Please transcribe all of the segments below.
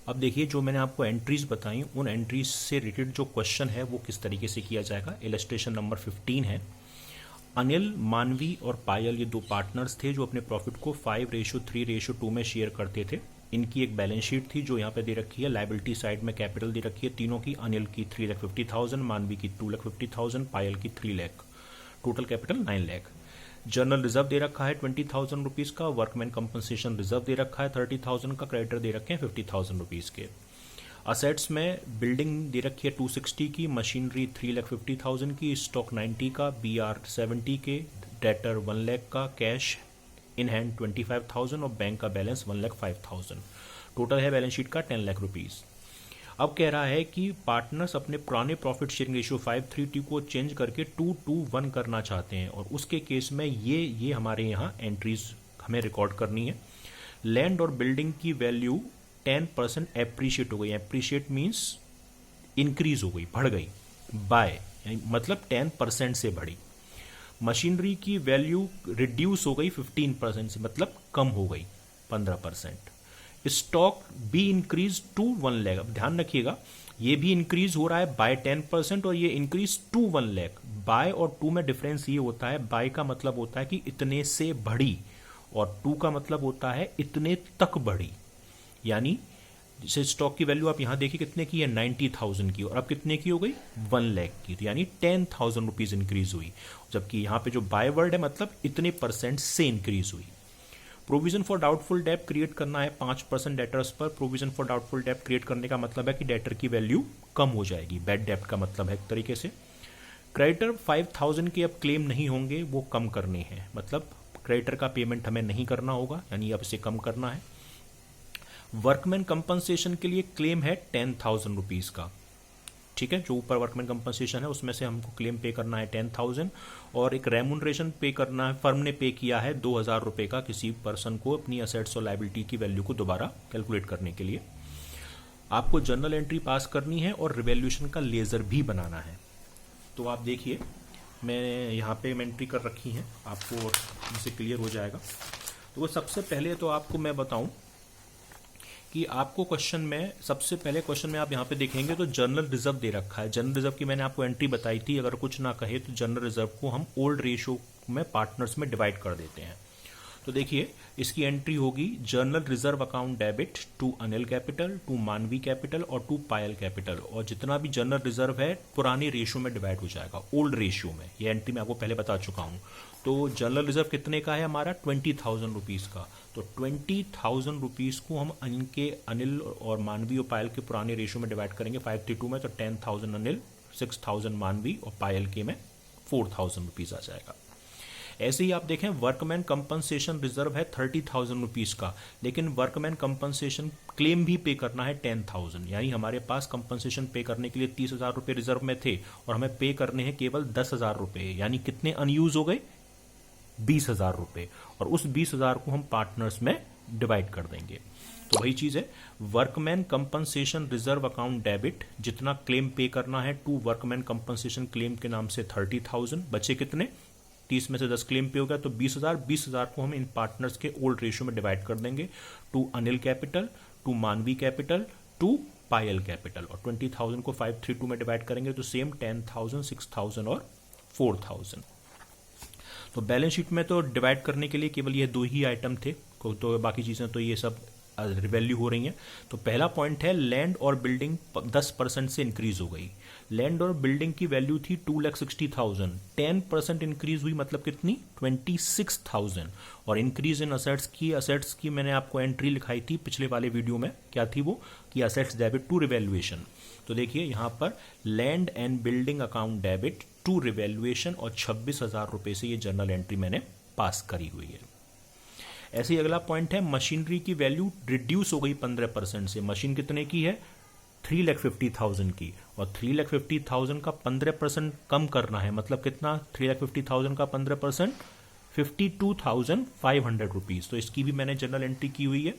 अब देखिए जो मैंने आपको एंट्रीज बताई उन एंट्रीज से रिलेटेड जो क्वेश्चन है वो किस तरीके से किया जाएगा। इलस्ट्रेशन नंबर 15 है। अनिल, मानवी और पायल ये दो पार्टनर्स थे जो अपने प्रॉफिट को 5:3:2 में शेयर करते थे। इनकी एक बैलेंस शीट थी जो यहाँ पे दे रखी है। लायबिलिटी साइड में कैपिटल दे रखी है तीनों की। अनिल की 3,50,000, मानवी की 2,50,000, पायल की 3 lakh. Total capital 9 lakh. General reserve दे रखा है 20,000 रुपीज़ का। वर्कमैन कंपनसेशन रिजर्व दे रखा है 30,000 का। क्रेडिटर दे रखे हैं 50,000 रुपीज़ के। असेट्स में बिल्डिंग दे रखी है 260 की, मशीनरी 3,50,000 की, स्टॉक 90 का, BR 70 के, डेटर 1 लाख का, कैश इन हैंड 25,000 और बैंक का बैलेंस 1,05,000। टोटल है बैलेंस शीट का 10 लाख रुपीज़। अब कह रहा है कि पार्टनर्स अपने पुराने प्रॉफिट शेयरिंग रेशियो 5:3 को चेंज करके 2:1 करना चाहते हैं और उसके केस में ये हमारे यहाँ एंट्रीज हमें रिकॉर्ड करनी है। लैंड और बिल्डिंग की वैल्यू 10% एप्रिशिएट हो गई। एप्रिशिएट मीन्स इंक्रीज हो गई, बढ़ गई, बाय मतलब 10% से बढ़ी। मशीनरी की वैल्यू रिड्यूस हो गई 15% से, मतलब कम हो गई 15%। स्टॉक भी इंक्रीज टू 1 लाख। अब ध्यान रखिएगा ये भी इंक्रीज हो रहा है बाय 10% और ये इंक्रीज टू 1 लाख। बाय और टू में डिफरेंस ये होता है, बाय का मतलब होता है कि इतने से बढ़ी और टू का मतलब होता है इतने तक बढ़ी। यानी जैसे स्टॉक की वैल्यू आप यहां देखिए कितने की है, 90,000 की, और अब कितने की हो गई, 1 लाख की। तो यानी 10,000 रुपीज इंक्रीज हुई। जबकि यहां पे जो बाय वर्ड है मतलब इतने परसेंट से इंक्रीज हुई। Provision for doubtful debt create करना है 5% डेटर्स पर। Provision for doubtful debt create करने का मतलब है कि डेटर की वैल्यू कम हो जाएगी। बैड डेट का मतलब है एक तरीके से। क्रेडिटर 5,000 के अब क्लेम नहीं होंगे, वो कम करने हैं, मतलब क्रेडिटर का पेमेंट हमें नहीं करना होगा, यानी अब इसे कम करना है। वर्कमैन कंपनसेशन के लिए क्लेम है 10,000 रुपीज का, ठीक है। जो ऊपर वर्कमैन कंपनसेशन है उसमें से हमको क्लेम पे करना है 10,000 और एक रेमुनरेशन पे करना है। फर्म ने पे किया है 2,000 रुपए का किसी पर्सन को अपनी असेट्स और लायबिलिटी की वैल्यू को दोबारा कैलकुलेट करने के लिए। आपको जर्नल एंट्री पास करनी है और रिवैल्यूएशन का लेजर भी बनाना है। तो आप देखिए मैं यहाँ पे एंट्री कर रखी है, आपको इनसे क्लियर हो जाएगा। तो वो सबसे पहले तो आपको मैं बताऊं कि आपको क्वेश्चन में सबसे पहले क्वेश्चन में आप यहाँ पे देखेंगे तो जनरल रिजर्व दे रखा है। जनरल रिजर्व की मैंने आपको एंट्री बताई थी। अगर कुछ ना कहे तो जनरल रिजर्व को हम ओल्ड रेशियो में पार्टनर्स में डिवाइड कर देते हैं। तो देखिए इसकी एंट्री होगी general reserve account debit to Anil capital, to Manvi capital और टू पायल कैपिटल। और जितना भी जनरल रिजर्व है पुराने रेशियो में डिवाइड हो जाएगा, ओल्ड रेशियो में। ये एंट्री मैं आपको पहले बता चुका हूँ। तो जनरल रिजर्व कितने का है हमारा, 20,000 रुपीज़ का। तो 20,000 रुपीज़ को हम इनके अनिल और मानवी और पायल के पुराने रेशियो में डिवाइड करेंगे 5:2 में। तो 10,000 अनिल, 6,000 मानवी और पायल के में 4,000 रुपीज़ आ जाएगा। ऐसे ही आप देखें वर्कमैन कंपनसेशन रिजर्व है 30,000 रुपीज़ का, लेकिन वर्कमैन कंपनसेशन क्लेम भी पे करना है 10,000। यानी हमारे पास कंपनसेशन पे करने के लिए 30,000 रुपये रिजर्व में थे और हमें पे करने हैं केवल 10,000 रुपये। यानी कितने अनयूज हो गए, 20,000 रुपये। और उस 20,000 को हम पार्टनर्स में डिवाइड कर देंगे। तो वही चीज है, workman compensation reserve account debit, जितना क्लेम पे करना है टू वर्कमैन कंपनसेशन क्लेम के नाम से 30,000। बचे कितने, 30 में से 10 क्लेम पे हो गया तो 20,000। 20,000 को हम इन पार्टनर्स के ओल्ड रेशियो में डिवाइड कर देंगे to Anil capital, to Manvi capital, to Payal capital. और 20,000 को 5:3 में डिवाइड करेंगे तो सेम 10,000, 6,000 और 4,000। तो बैलेंस शीट में तो डिवाइड करने के लिए केवल ये दो ही आइटम थे, तो बाकी चीजें तो ये सब रिवैल्यू हो रही हैं। तो पहला पॉइंट है लैंड और बिल्डिंग 10% से इंक्रीज हो गई। लैंड और बिल्डिंग की वैल्यू थी 2,60,000, 10% इंक्रीज हुई, मतलब कितनी, 26,000। और इंक्रीज इन असेट्स की मैंने आपको एंट्री लिखाई थी पिछले वाले वीडियो में, क्या थी वो, कि असेट्स डेबिट टू रिवैल्यूएशन। तो देखिए यहां पर land and building account debit to revaluation और 26,000 रुपए से ये जर्नल एंट्री मैंने पास करी हुई है। ऐसे ही अगला पॉइंट है मशीनरी की वैल्यू रिड्यूस हो गई 15% से। मशीन कितने की है, 3,50,000 की, और 3,50,000 का 15% कम करना है, मतलब कितना, 3,50,000 का 15%, 52,500 रुपीज। तो इसकी भी मैंने जर्नल एंट्री की हुई है।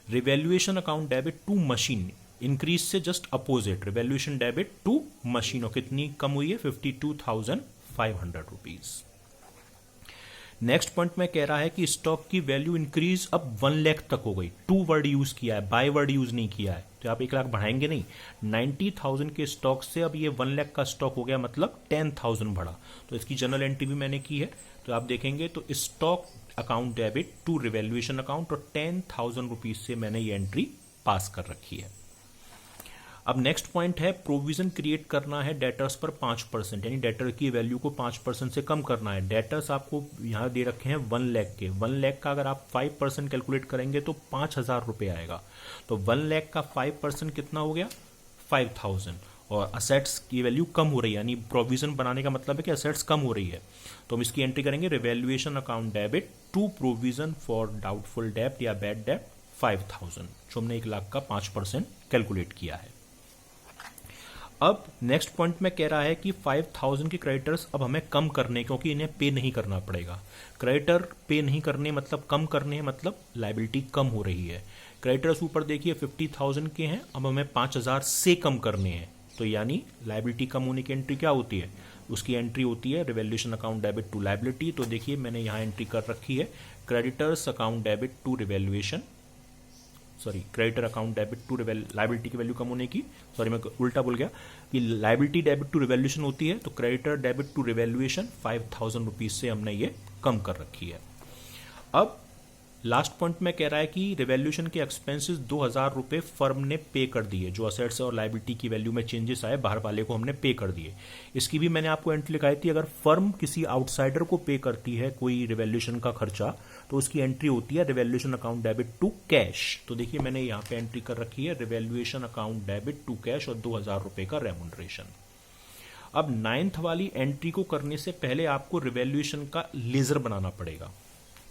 Revaluation account debit to machine, increase से just opposite, revaluation debit to machine, और कितनी कम हुई है, 52,500 रुपीज। नेक्स्ट पॉइंट में कह रहा है कि स्टॉक की वैल्यू इंक्रीज अब 1 लाख तक हो गई। 2 वर्ड यूज किया है, बाय वर्ड यूज नहीं किया है, तो आप 1 लाख बढ़ाएंगे नहीं। 90,000 के स्टॉक से अब ये 1 लाख का स्टॉक हो गया, मतलब 10,000 बढ़ा। तो इसकी जनरल एंट्री भी मैंने की है, तो आप देखेंगे तो stock account debit to revaluation account और 10,000 रुपीज से मैंने ये एंट्री पास कर रखी है। अब नेक्स्ट पॉइंट है प्रोविजन क्रिएट करना है डेटर्स पर 5%, यानी डेटर की वैल्यू को 5% से कम करना है। डेटर्स आपको यहाँ दे रखे हैं 1 लाख के। 1 लाख का अगर आप 5% कैलकुलेट करेंगे तो 5,000 रुपये आएगा। तो 1 लाख का 5% कितना हो गया, 5,000। और असेट्स की वैल्यू कम हो रही है, यानी प्रोविजन बनाने का मतलब है कि असेट्स कम हो रही है। तो हम इसकी एंट्री करेंगे revaluation account debit to provision for doubtful डेब्ट या बैड डेब्ट 5,000, जो हमने 1 लाख का 5% कैलकुलेट किया है। अब नेक्स्ट पॉइंट में कह रहा है कि 5,000 के क्रेडिटर्स अब हमें कम करने, क्योंकि इन्हें पे नहीं करना पड़ेगा। क्रेडिटर पे नहीं करने मतलब कम करने, मतलब लायबिलिटी कम हो रही है। क्रेडिटर्स ऊपर देखिए 50,000 के हैं, अब हमें 5,000 से कम करने हैं, तो यानी लायबिलिटी कम होने की एंट्री क्या होती है, उसकी एंट्री होती है revaluation account debit to liability. तो देखिए मैंने यहाँ एंट्री कर रखी है creditors account debit to revaluation, sorry creditor account debit to liability की वैल्यू कम होने की, सॉरी मैं उल्टा बोल गया कि लायबिलिटी डेबिट टू रिवैल्यूएशन होती है, तो creditor debit to revaluation 5,000 rupees से हमने ये कम कर रखी है। अब लास्ट पॉइंट में कह रहा है कि रिवैल्यूएशन के एक्सपेंसेस 2,000 रुपये फर्म ने पे कर दिए, जो असेट्स और लायबिलिटी की वैल्यू में चेंजेस आए बाहर वाले को हमने पे कर दिए। इसकी भी मैंने आपको एंट्री लिखाई थी, अगर फर्म किसी आउटसाइडर को पे करती है कोई रिवैल्यूएशन का खर्चा, तो उसकी एंट्री होती है revaluation account debit to cash. तो देखिए मैंने यहाँ पे एंट्री कर रखी है revaluation account debit to cash और 2,000 रुपये का रेमुनरेशन। अब 9th वाली एंट्री को करने से पहले आपको रिवैल्यूएशन का लेजर बनाना पड़ेगा,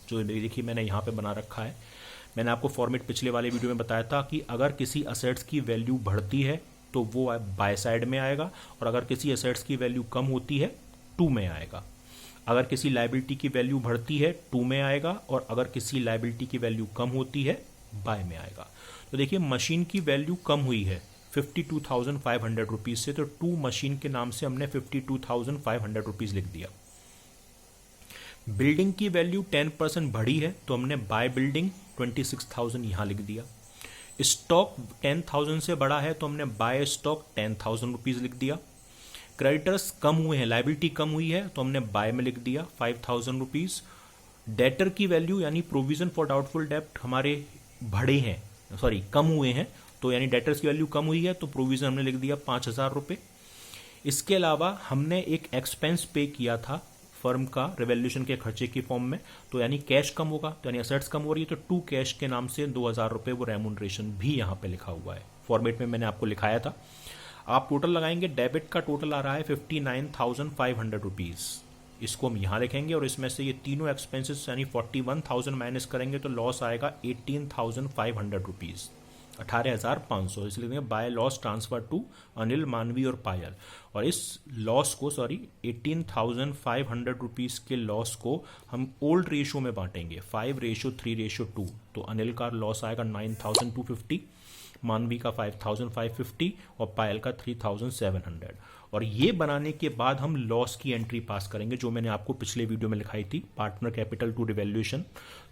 जो देखिए मैंने यहाँ पे बना रखा है। मैंने आपको फॉर्मेट पिछले वाले वीडियो में बताया था कि अगर किसी असेट्स की वैल्यू बढ़ती है तो वो बाय साइड में आएगा, और अगर किसी असेट्स की वैल्यू कम होती है 2 में आएगा। अगर किसी लायबिलिटी की वैल्यू बढ़ती है 2 में आएगा, और अगर किसी लायबिलिटी की वैल्यू कम होती है बाय में आएगा। तो देखिए मशीन की वैल्यू कम हुई है 52,500 रुपीज से, तो 2 मशीन के नाम से हमने 52,500 रुपीज लिख दिया। बिल्डिंग की वैल्यू 10% बढ़ी है, तो हमने बाय बिल्डिंग 26,000 यहां लिख दिया। स्टॉक 10,000 से बढ़ा है, तो हमने बाय स्टॉक 10,000 रुपीज लिख दिया। क्रेडिटर्स कम हुए हैं, लायबिलिटी कम हुई है, तो हमने बाय में लिख दिया 5,000 रुपीज। डेटर की वैल्यू यानी प्रोविजन फॉर डाउटफुल डेब्ट हमारे बढ़े हैं, सॉरी कम हुए हैं, तो यानी डेटर्स की वैल्यू कम हुई है, तो प्रोविजन हमने लिख दिया 5,000 रुपये। इसके अलावा हमने एक एक्सपेंस पे किया था फर्म का रिवैल्यूएशन के खर्चे की फॉर्म में, तो यानी कैश कम होगा, तो यानी असेट्स कम हो रही है, तो 2 कैश के नाम से 2,000 रुपये वो रेमुनरेशन भी यहाँ पे लिखा हुआ है। फॉर्मेट में मैंने आपको लिखाया था। आप टोटल लगाएंगे, डेबिट का टोटल आ रहा है 59,500 रुपीज, इसको हम यहाँ लिखेंगे, और इसमें से ये तीनों एक्सपेंसेस यानी 41,000 माइनस करेंगे तो लॉस आएगा 18,500 रुपीज, 18,500। इसलिए लिखेंगे by loss transfer to Anil, Manvi और पायल। और इस लॉस को, सॉरी 18,500 रुपीज के लॉस को हम ओल्ड रेशियो में बांटेंगे 5:3:2। तो अनिल का लॉस आएगा 9,250, मानवी का 5,550 और पायल का 3,700। और ये बनाने के बाद हम लॉस की एंट्री पास करेंगे, जो मैंने आपको पिछले वीडियो में लिखाई थी, पार्टनर कैपिटल टू रिवैल्यूएशन।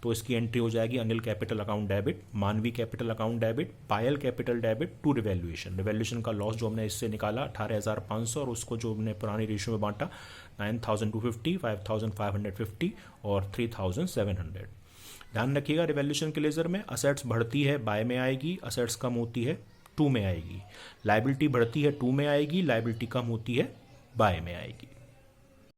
तो इसकी एंट्री हो जाएगी Anil capital account debit, Manvi capital account debit, Payal capital debit to revaluation. Revaluation का लॉस जो हमने इससे निकाला 18,500, और उसको जो हमने पुरानी रेशियो में बांटा 9,250, 5,550 और 3,700। ध्यान रखिएगा रिवैल्यूएशन के लेजर में असेट्स बढ़ती है बाय में आएगी, असेट्स कम होती है 2 में आएगी। लायबिलिटी बढ़ती है 2 में आएगी, लायबिलिटी कम होती है बाय में आएगी।